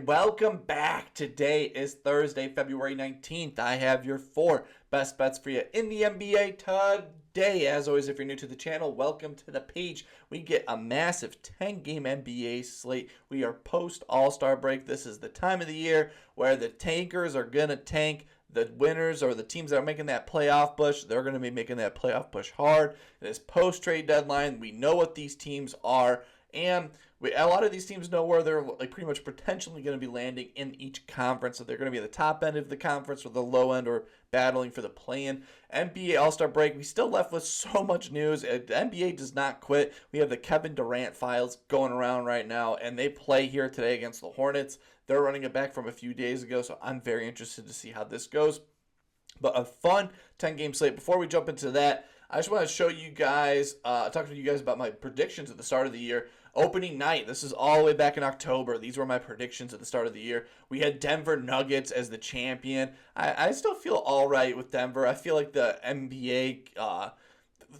welcome back. Today is Thursday, February 19th. I have your 4 best bets for you in the NBA today. As always, if you're new to the channel, welcome to the page. We get a massive 10-game NBA slate. We are post All-Star break. This is the time of the year where the tankers are going to tank. The winners, or the teams that are making that playoff push, they're going to be making that playoff push hard. It is post-trade deadline. We know what these teams are. And a lot of these teams know where they're pretty much potentially going to be landing in each conference. So they're going to be at the top end of the conference or the low end, or battling for the play-in. NBA All-Star break, we still left with so much news. The NBA does not quit. We have the Kevin Durant files going around right now, and they play here today against the Hornets. They're running it back from a few days ago, so I'm very interested to see how this goes. But a fun 10-game slate. Before we jump into that, I just want to show you guys, talk to you guys about my predictions at the start of the year. Opening night, this is all the way back in October. These were my predictions at the start of the year. We had Denver Nuggets as the champion. I still feel all right with Denver. I feel like the NBA,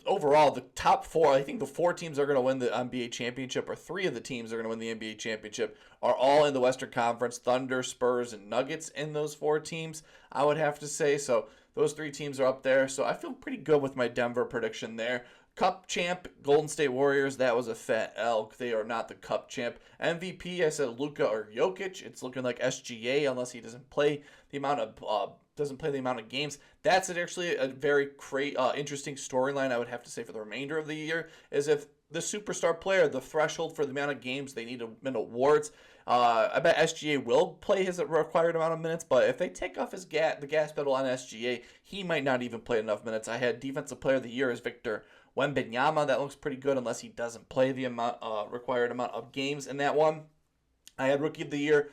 overall, the top 4, I think the 4 teams are going to win the NBA championship, or 3 of the teams are going to win the NBA championship, are all in the Western Conference. Thunder, Spurs, and Nuggets in those 4 teams, I would have to say. So those 3 teams are up there. So I feel pretty good with my Denver prediction there. Cup champ, Golden State Warriors, that was a fat L. They are not the cup champ. MVP, I said Luka or Jokic. It's looking like SGA unless he doesn't play the amount of games. That's actually a very interesting storyline, I would have to say, for the remainder of the year, is if the superstar player, the threshold for the amount of games they need to win awards. I bet SGA will play his required amount of minutes, but if they take off the gas pedal on SGA, he might not even play enough minutes. I had Defensive Player of the Year as Victor Wembanyama. That looks pretty good unless he doesn't play the required amount of games in that one. I had Rookie of the Year,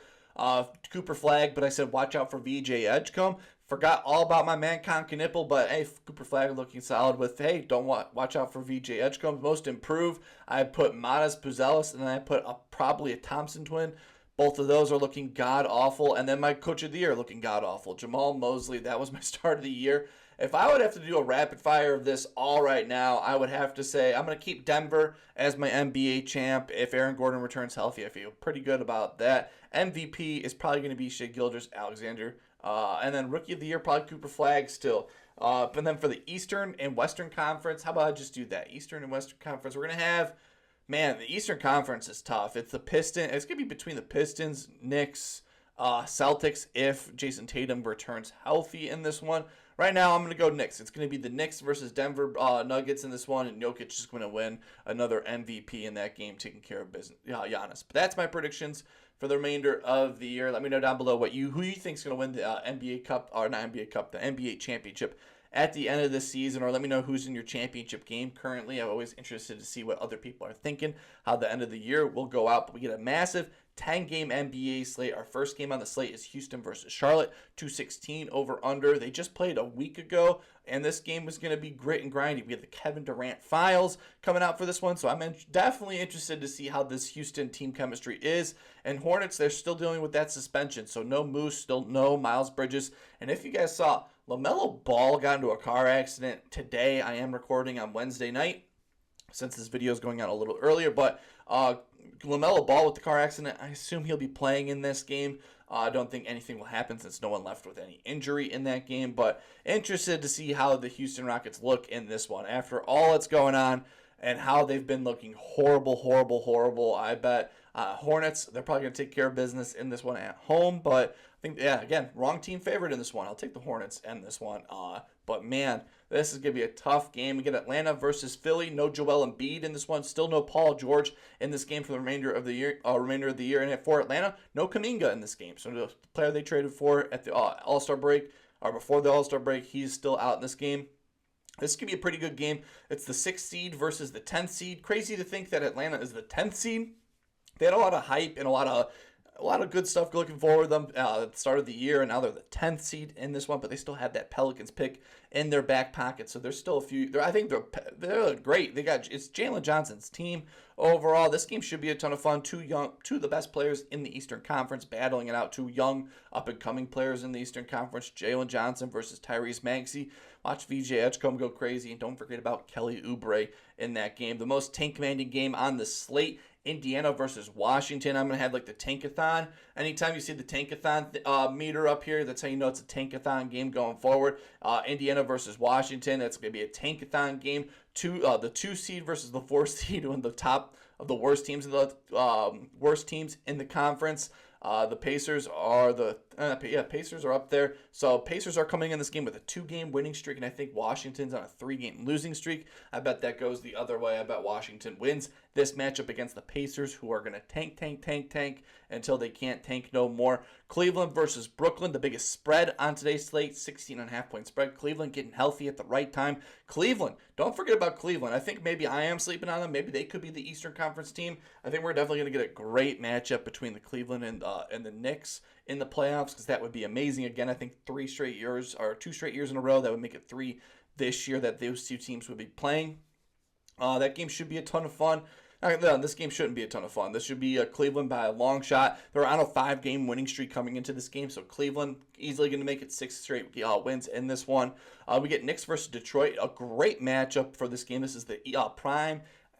Cooper Flag, but I said watch out for VJ Edgecombe. Forgot all about my man Con Knipple, but hey, Cooper Flag looking solid with, hey, don't watch out for VJ Edgecombe. Most improved, I put Matas Puzelis, and then I put probably a Thompson twin. Both of those are looking god-awful. And then my Coach of the Year looking god-awful. Jamal Mosley, that was my start of the year. If I would have to do a rapid fire of this all right now, I would have to say I'm going to keep Denver as my NBA champ. If Aaron Gordon returns healthy, I feel pretty good about that. MVP is probably going to be Shai Gilgeous-Alexander. And then Rookie of the Year, probably Cooper Flag still. But then for the Eastern and Western Conference, how about I just do that? Eastern and Western Conference, we're going to have, man, the Eastern Conference is tough. It's going to be between the Pistons, Knicks, Celtics, if Jason Tatum returns healthy in this one. Right now, I'm going to go Knicks. It's going to be the Knicks versus Denver Nuggets in this one, and Jokic is going to win another MVP in that game, taking care of business. Giannis. But that's my predictions for the remainder of the year. Let me know down below who you think is going to win the NBA Cup, or not NBA Cup, the NBA Championship at the end of the season, or let me know who's in your championship game currently. I'm always interested to see what other people are thinking, how the end of the year will go out. But we get a massive 10-game NBA slate. Our first game on the slate is Houston versus Charlotte, 216 over under. They just played a week ago, and this game was going to be grit and grindy. We have the Kevin Durant files coming out for this one, so I'm definitely interested to see how this Houston team chemistry is. And Hornets, they're still dealing with that suspension, so no Moose, still no Miles Bridges. And if you guys saw, LaMelo Ball got into a car accident today. I am recording on Wednesday night, since this video is going out a little earlier, but LaMelo Ball with the car accident, I assume he'll be playing in this game. I don't think anything will happen since no one left with any injury in that game, but interested to see how the Houston Rockets look in this one. After all that's going on and how they've been looking horrible, I bet Hornets, they're probably going to take care of business in this one at home, but I think, yeah, again, wrong team favorite in this one. I'll take the Hornets in this one. But, man, this is going to be a tough game. We get Atlanta versus Philly. No Joel Embiid in this one. Still no Paul George in this game for the remainder of the year. And for Atlanta, no Kuminga in this game. So the player they traded for at the All-Star break, or before the All-Star break, he's still out in this game. This could be a pretty good game. It's the 6th seed versus the 10th seed. Crazy to think that Atlanta is the 10th seed. They had a lot of hype and a lot of good stuff looking forward to them at the start of the year, and now they're the 10th seed in this one, but they still have that Pelicans pick in their back pocket, so there's still a few. I think they're great. It's Jalen Johnson's team overall. This game should be a ton of fun. Two of the best players in the Eastern Conference battling it out. 2 young up-and-coming players in the Eastern Conference. Jalen Johnson versus Tyrese Maxey. Watch VJ Edgecombe go crazy, and don't forget about Kelly Oubre in that game. The most tank-commanding game on the slate Indiana versus Washington. I'm going to have like the tankathon. Anytime you see the tankathon meter up here, that's how you know it's a tankathon game going forward. Indiana versus Washington, that's going to be a tankathon game. The 2 seed versus the 4 seed, one of the top of the worst teams in the conference. The Pacers are Pacers are up there. So Pacers are coming in this game with a 2-game winning streak, and I think Washington's on a 3-game losing streak. I bet that goes the other way. I bet Washington wins this matchup against the Pacers, who are going to tank until they can't tank no more. Cleveland versus Brooklyn, the biggest spread on today's slate, 16.5-point spread. Cleveland getting healthy at the right time. Cleveland, don't forget about Cleveland. I think maybe I am sleeping on them. Maybe they could be the Eastern Conference team. I think we're definitely going to get a great matchup between the Cleveland and the Knicks in the playoffs, because that would be amazing. Again, I think 2 straight years in a row. That would make it 3 this year that those 2 teams would be playing. That game should be a ton of fun. This game shouldn't be a ton of fun. This should be Cleveland by a long shot. They're on a 5-game winning streak coming into this game, so Cleveland easily going to make it 6 straight wins in this one. We get Knicks versus Detroit, a great matchup for this game. This is the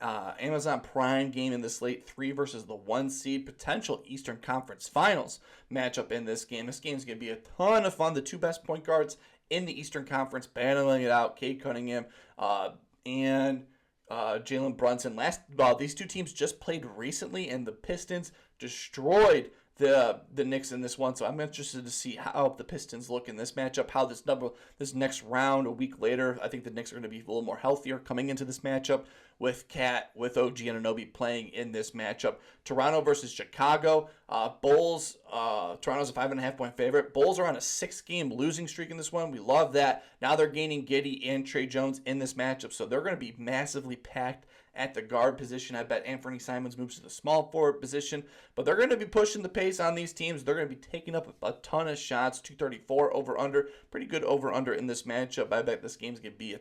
Amazon Prime game in the slate, 3 versus the 1 seed, potential Eastern Conference Finals matchup in this game. This game is going to be a ton of fun. The 2 best point guards in the Eastern Conference battling it out, Cade Cunningham and Jalen Brunson. These 2 teams just played recently, and the Pistons destroyed the Knicks in this one. So I'm interested to see how the Pistons look in this matchup, how this next round a week later. I think the Knicks are going to be a little more healthier coming into this matchup with with OG Anunoby playing in this matchup. Toronto versus Chicago. Bulls, Toronto's a 5.5-point favorite. Bulls are on a 6-game losing streak in this one. We love that. Now they're gaining Giddey and Trey Jones in this matchup, so they're going to be massively packed at the guard position. I bet Anfernee Simons moves to the small forward position, but they're going to be pushing the pace on these teams. They're going to be taking up a ton of shots, 234 over-under. Pretty good over-under in this matchup. I bet this game's going to be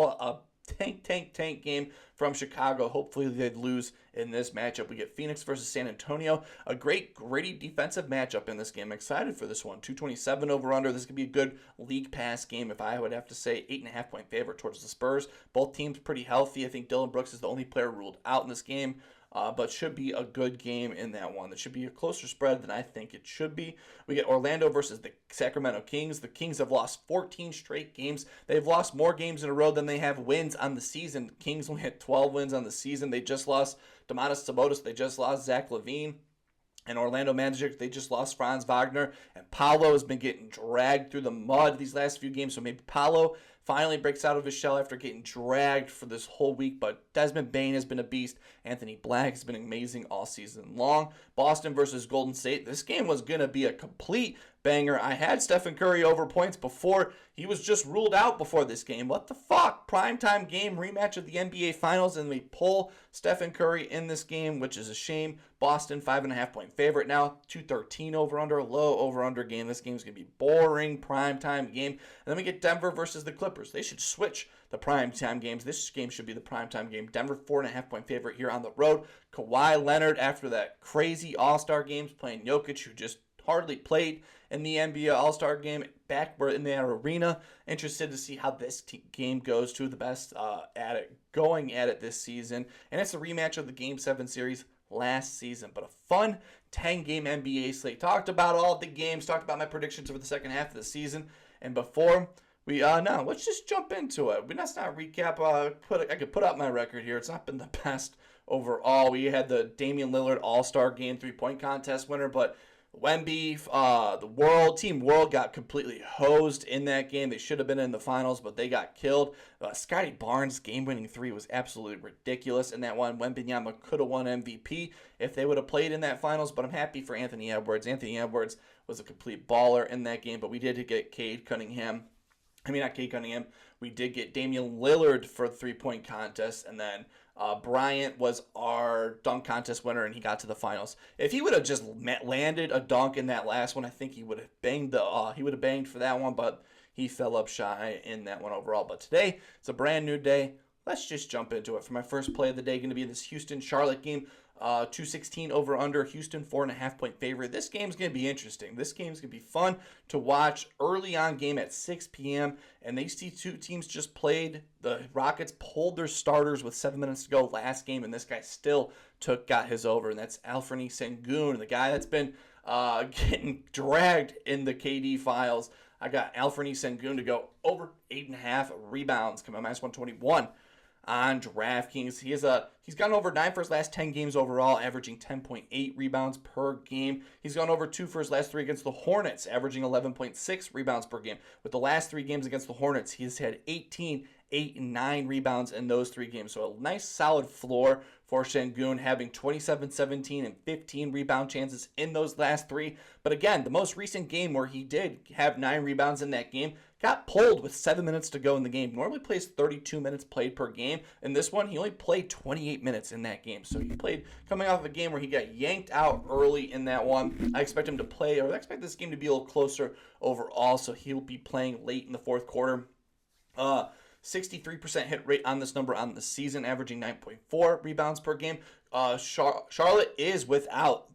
a tank game from Chicago. Hopefully they'd lose in this matchup. We get Phoenix versus San Antonio, a great gritty defensive matchup in this game. I'm excited for this one. 227 over under. This could be a good league pass game, if I would have to say. 8.5-point favorite towards the Spurs. Both teams pretty healthy. I think Dillon Brooks is the only player ruled out in this game, but should be a good game in that one. That should be a closer spread than I think it should be. We get Orlando versus the Sacramento Kings. The Kings have lost 14 straight games. They've lost more games in a row than they have wins on the season. The Kings only had 12 wins on the season. They just lost Domantas Sabonis. They just lost Zach LaVine. And Orlando Magic, they just lost Franz Wagner. And Paolo has been getting dragged through the mud these last few games. So maybe Paolo finally breaks out of his shell after getting dragged for this whole week. But Desmond Bane has been a beast. Anthony Black has been amazing all season long. Boston versus Golden State. This game was going to be a complete banger. I had Stephen Curry over points before. He was just ruled out before this game. What the fuck? Primetime game, rematch of the NBA Finals, and we pull Stephen Curry in this game, which is a shame. Boston, 5.5-point favorite now. 213 over-under, low over-under game. This game's going to be boring primetime game. And then we get Denver versus the Clippers. They should switch the primetime games. This game should be the primetime game. Denver, 4.5-point favorite here on the road. Kawhi Leonard, after that crazy All-Star games, playing Jokic, who just hardly played in the NBA All-Star game, back in that arena. Interested to see how this game goes. Two of the best going at it this season. And it's a rematch of the Game 7 series last season. But a fun 10-game NBA slate. Talked about all of the games. Talked about my predictions for the second half of the season. And before we, let's just jump into it. Let's not recap. I could put up my record here. It's not been the best overall. We had the Damian Lillard All-Star Game 3-point contest winner, but Wemby, Team World got completely hosed in that game. They should have been in the finals, but they got killed. Scotty Barnes' game-winning 3 was absolutely ridiculous in that one. Wembanyama could have won MVP if they would have played in that finals, but I'm happy for Anthony Edwards. Anthony Edwards was a complete baller in that game, but we did get Cade Cunningham. Not Cade Cunningham. We did get Damian Lillard for the 3-point contest, and then Bryant was our dunk contest winner, and he got to the finals. If he would have just landed a dunk in that last one, I think he would have banged for that one, but he fell up shy in that one overall. But today, it's a brand new day. Let's just jump into it. For my first play of the day, going to be this Houston-Charlotte game. 216 over under. Houston 4.5-point favorite. This game's going to be interesting. This game's going to be fun to watch. Early on game at 6 p.m. And these two teams just played. The Rockets pulled their starters with 7 minutes to go last game, and this guy still got his over. And that's Anfernee Sengun, the guy that's been getting dragged in the KD files. I got Alperen Sengun to go over 8.5 rebounds, coming at -121 on DraftKings. He's gone over 9 for his last 10 games overall, averaging 10.8 rebounds per game. He's gone over 2 for his last 3 against the Hornets, averaging 11.6 rebounds per game. With the last 3 games against the Hornets, he's had 18, 8, and 9 rebounds in those 3 games. So a nice solid floor for Sengun, having 27, 17, and 15 rebound chances in those last 3. But again, the most recent game where he did have 9 rebounds in that game got pulled with 7 minutes to go in the game. Normally plays 32 minutes played per game. In this one, he only played 28 minutes in that game. So he played coming off of a game where he got yanked out early in that one. I expect him to play, or I expect this game to be a little closer overall. So he'll be playing late in the fourth quarter. 63% hit rate on this number on the season, averaging 9.4 rebounds per game. Charlotte is without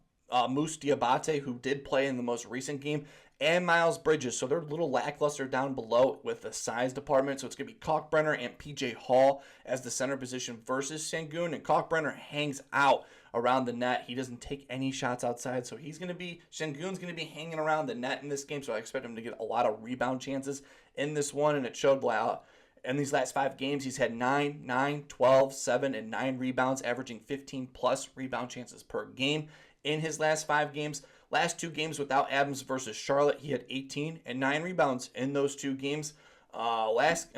Moose Diabate, who did play in the most recent game, and Miles Bridges. So they're a little lackluster down below with the size department. So it's going to be Kalkbrenner and PJ Hall as the center position versus Sengun. And Kalkbrenner hangs out around the net. He doesn't take any shots outside. So Sengun's going to be hanging around the net in this game. So I expect him to get a lot of rebound chances in this one. And it showed in these last 5 games, he's had 9, 12, 7, and 9 rebounds, averaging 15-plus rebound chances per game in his last 5 games. Last 2 games without Adams versus Charlotte, he had 18 and 9 rebounds in those 2 games. Last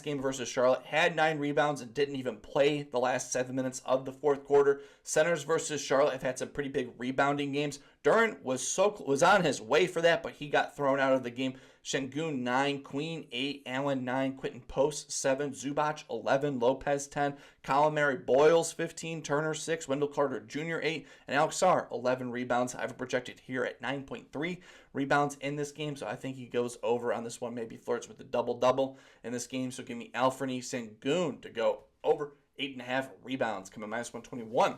game versus Charlotte, had 9 rebounds and didn't even play the last 7 minutes of the fourth quarter. Centers versus Charlotte have had some pretty big rebounding games. Duren was on his way for that, but he got thrown out of the game. Sengun 9, Queen 8, Allen 9, Quentin Post 7, Zubac 11, Lopez 10, Colin Boyles 15, Turner 6, Wendell Carter Jr. 8, and Alex Sarr 11 rebounds. I have it projected here at 9.3 rebounds in this game, so I think he goes over on this one, maybe flirts with the double-double in this game. So give me Anfernee Sengun to go over 8.5 rebounds, coming -121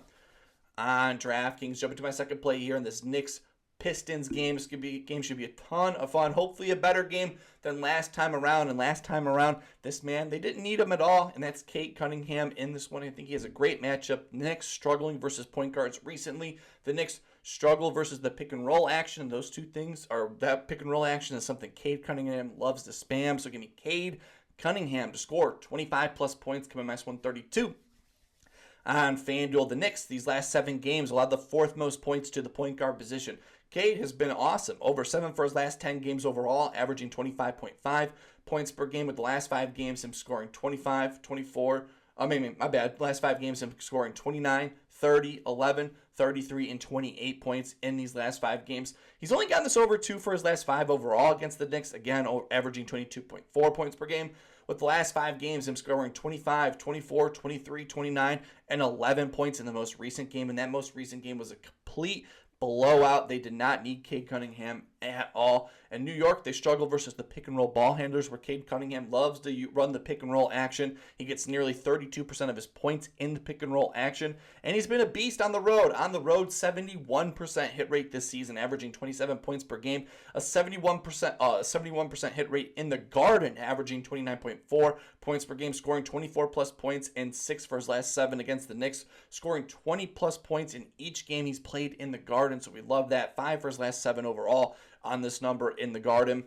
on DraftKings. Jumping to my second play here in this Knicks Pistons game. This game should be a ton of fun. Hopefully a better game than last time around. And last time around, this man, they didn't need him at all. And that's Cade Cunningham in this one. I think he has a great matchup. Knicks struggling versus point guards recently. The Knicks struggle versus the pick and roll action. Those two things that pick and roll action is something Cade Cunningham loves to spam. So give me Cade Cunningham to score 25-plus points, coming -132. On FanDuel, the Knicks, these last 7 games, allowed the 4th most points to the point guard position. Cade has been awesome. Over 7 for his last 10 games overall, averaging 25.5 points per game. With the last 5 games, him scoring 25, 24. Last 5 games, him scoring 29, 30, 11, 33, and 28 points in these last 5 games. He's only gotten this over 2 for his last 5 overall against the Knicks. Again, averaging 22.4 points per game. With the last 5 games, him scoring 25, 24, 23, 29, and 11 points in the most recent game. And that most recent game was a complete blowout. They did not need Cade Cunningham at all. And New York, they struggle versus the pick and roll ball handlers, where Cade Cunningham loves to run the pick and roll action. He gets nearly 32% of his points in the pick and roll action. And he's been a beast on the road. On the road, 71% hit rate this season, averaging 27 points per game. A 71% hit rate in the Garden, averaging 29.4 points per game, scoring 24-plus points in 6 for his last 7 against the Knicks, scoring 20-plus points in each game he's played in the Garden. So we love that. 5 for his last 7 overall on this number in the Garden.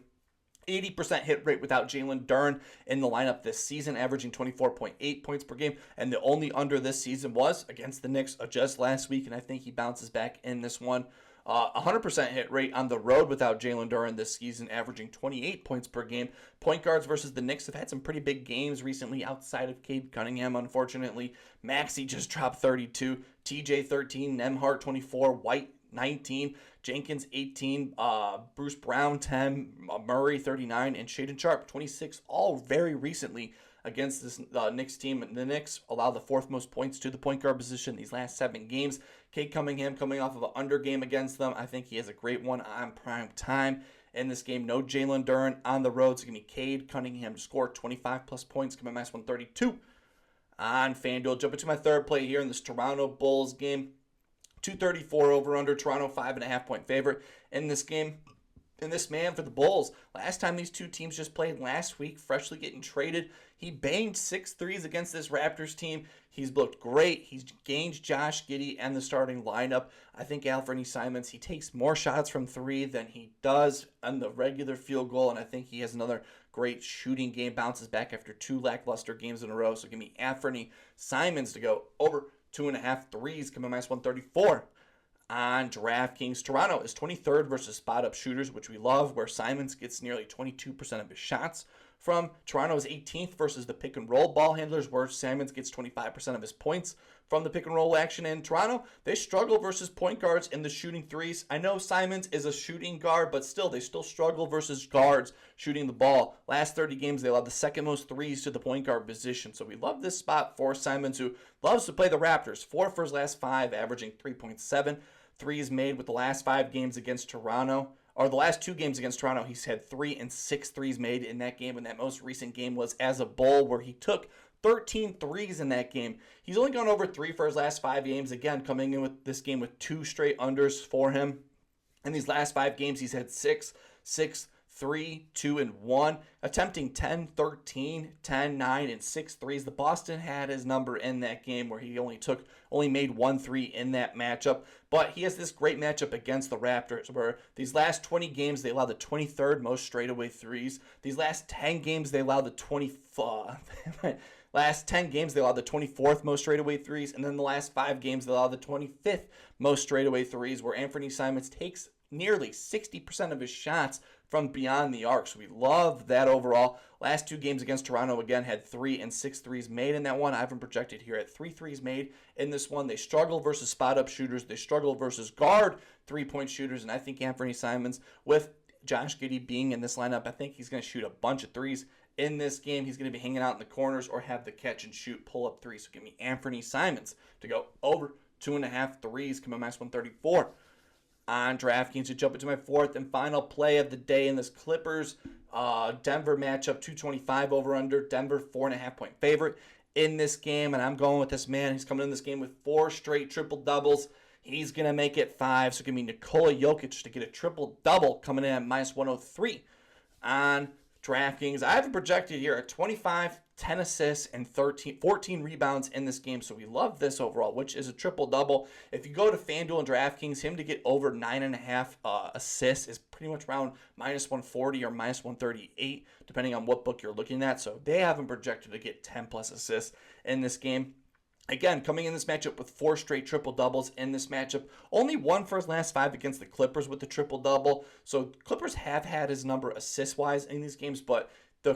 80% hit rate without Jalen Duren in the lineup this season, averaging 24.8 points per game. And the only under this season was against the Knicks just last week, and I think he bounces back in this one. 100% hit rate on the road without Jalen Duren this season, averaging 28 points per game. Point guards versus the Knicks have had some pretty big games recently outside of Cade Cunningham, unfortunately. Maxey just dropped 32, TJ 13, Nembhard 24, White 19, Jenkins 18, Bruce Brown 10, Murray 39, and Shaedon Sharpe 26, all very recently against this Knicks team. The Knicks allow the 4th most points to the point guard position these last 7 games. Cade Cunningham coming off of an under game against them. I think he has a great one on prime time in this game. No Jalen Duren on the road, so give me Cade Cunningham to score 25-plus points, coming -132 on FanDuel. Jumping to my third play here in this Toronto Bulls game. 234 over under. Toronto 5.5-point favorite in this game. And this man for the Bulls, last time these two teams just played last week, freshly getting traded, he banged 6 threes against this Raptors team. He's looked great. He's gained Josh Giddey and the starting lineup. I think Anfernee, he takes more shots from 3 than he does on the regular field goal, and I think he has another great shooting game, bounces back after 2 lackluster games in a row. So give me Anfernee to go over 2.5 threes, coming -134. On DraftKings, Toronto is 23rd versus spot-up shooters, which we love, where Simons gets nearly 22% of his shots from. Toronto is 18th versus the pick-and-roll ball handlers, where Simons gets 25% of his points from the pick-and-roll action. In Toronto, they struggle versus point guards in the shooting threes. I know Simons is a shooting guard, but still, they still struggle versus guards shooting the ball. Last 30 games, they allowed the second most threes to the point guard position. So we love this spot for Simons, who loves to play the Raptors. 4 for his last 5, averaging 3.7 threes made with the last 5 games against Toronto. Or the last 2 games against Toronto, he's had 3 and 6 threes made in that game. And that most recent game was as a Bull, where he took 13 threes in that game. He's only gone over 3 for his last 5 games. Again, coming in with this game with 2 straight unders for him. In these last 5 games, he's had 6, 3, 2, and 1, attempting 10, 13, 10, 9, and 6 threes. The Boston had his number in that game, where he only made 1 3 in that matchup. But he has this great matchup against the Raptors, where these last 20 games, they allowed the 23rd most straightaway threes. These last 10 games, they allowed the 24th most straightaway threes. And then the last 5 games, they allowed the 25th most straightaway threes, where Anfernee Simons takes nearly 60% of his shots from beyond the arc. So we love that overall. Last 2 games against Toronto, again, had 3 and 6 threes made in that one. I haven't projected here at 3 threes made in this one. They struggle versus spot-up shooters. They struggle versus guard 3-point shooters. And I think Anfernee Simons, with Josh Giddey being in this lineup, I think he's going to shoot a bunch of threes in this game. He's going to be hanging out in the corners or have the catch-and-shoot pull-up threes. So give me Anfernee Simons to go over 2.5 threes, coming -134. On DraftKings, to jump into my 4th and final play of the day in this Clippers Denver matchup, 225 over under. Denver 4.5-point favorite in this game, and I'm going with this man. He's coming in this game with 4 straight triple doubles. He's gonna make it 5. So give me Nikola Jokic to get a triple double, coming in at -103 on DraftKings. I have it projected here at 25, 10 assists, and 14 rebounds in this game. So we love this overall, which is a triple-double. If you go to FanDuel and DraftKings, him to get over 9.5 assists is pretty much around -140 or -138, depending on what book you're looking at. So they have him projected to get 10-plus assists in this game. Again, coming in this matchup with 4 straight triple-doubles in this matchup. Only 1 for his last 5 against the Clippers with the triple-double. So Clippers have had his number assist-wise in these games, but the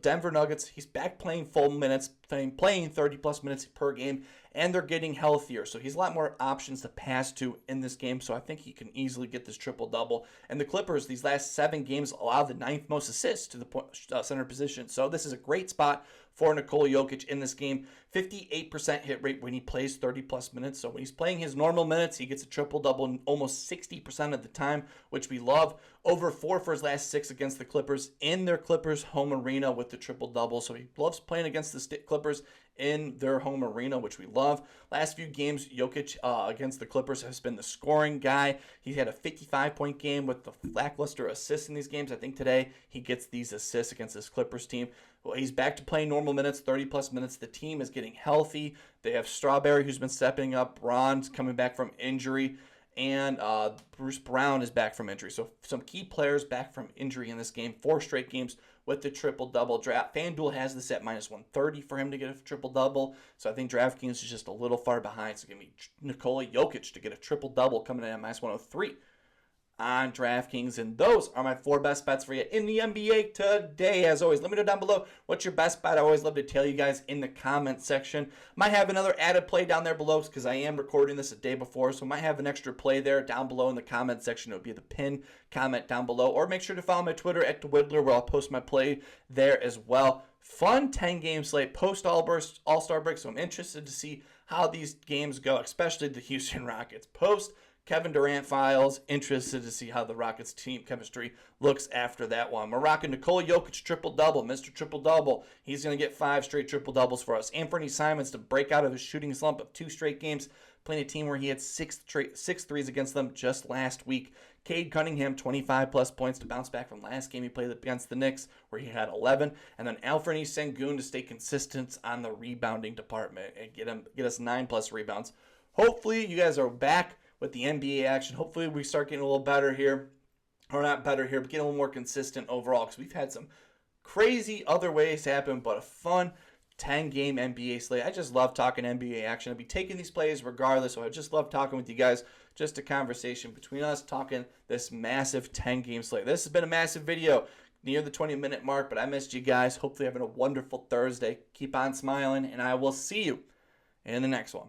Denver Nuggets, he's back playing full minutes, playing 30-plus minutes per game, and they're getting healthier. So he's a lot more options to pass to in this game, so I think he can easily get this triple-double. And the Clippers, these last 7 games, allow the 9th most assists to the center position. So this is a great spot for Nikola Jokic in this game. 58% hit rate when he plays 30-plus minutes. So when he's playing his normal minutes, he gets a triple-double almost 60% of the time, which we love. Over 4 for his last 6 against the Clippers in their Clippers home arena with the triple-double. So he loves playing against the Clippers in their home arena, which we love. Last few games, Jokic against the Clippers has been the scoring guy. He had a 55-point game with the lackluster assists in these games. I think today he gets these assists against this Clippers team. Well, he's back to playing normal minutes, 30-plus minutes. The team is getting healthy. They have Strawberry, who's been stepping up. Bron's coming back from injury. And Bruce Brown is back from injury. So some key players back from injury in this game. 4 straight games with the triple-double draft. FanDuel has this at -130 for him to get a triple-double. So I think DraftKings is just a little far behind. So give me Nikola Jokic to get a triple-double coming in at -103 on DraftKings. And those are my 4 best bets for you in the NBA today. As always, let me know down below what's your best bet. I always love to tell you guys in the comment section. Might have another added play down there below because I am recording this a day before, so might have an extra play there down below in the comment section. It'll be the pin comment down below, or make sure to follow my Twitter at DaWiddler, where I'll post my play there as well. Fun 10-game slate post All-Star break, so I'm interested to see how these games go, especially the Houston Rockets post Kevin Durant files. Interested to see how the Rockets team chemistry looks after that one. We're rocking Nikola Jokic triple-double, Mr. Triple-Double. He's going to get 5 straight triple-doubles for us. Anfernee Simons to break out of his shooting slump of 2 straight games playing a team where he had six threes against them just last week. Cade Cunningham, 25-plus points to bounce back from last game he played against the Knicks, where he had 11. And then Anfernee Sengun to stay consistent on the rebounding department and get us 9-plus rebounds. Hopefully, you guys are back with the NBA action. Hopefully, we start getting a little better here. Or not better here, but getting a little more consistent overall, because we've had some crazy other ways happen, but a fun 10-game NBA slate. I just love talking NBA action. I'll be taking these plays regardless, so I just love talking with you guys. Just a conversation between us talking this massive 10-game slate. This has been a massive video near the 20-minute mark, but I missed you guys. Hopefully having a wonderful Thursday. Keep on smiling, and I will see you in the next one.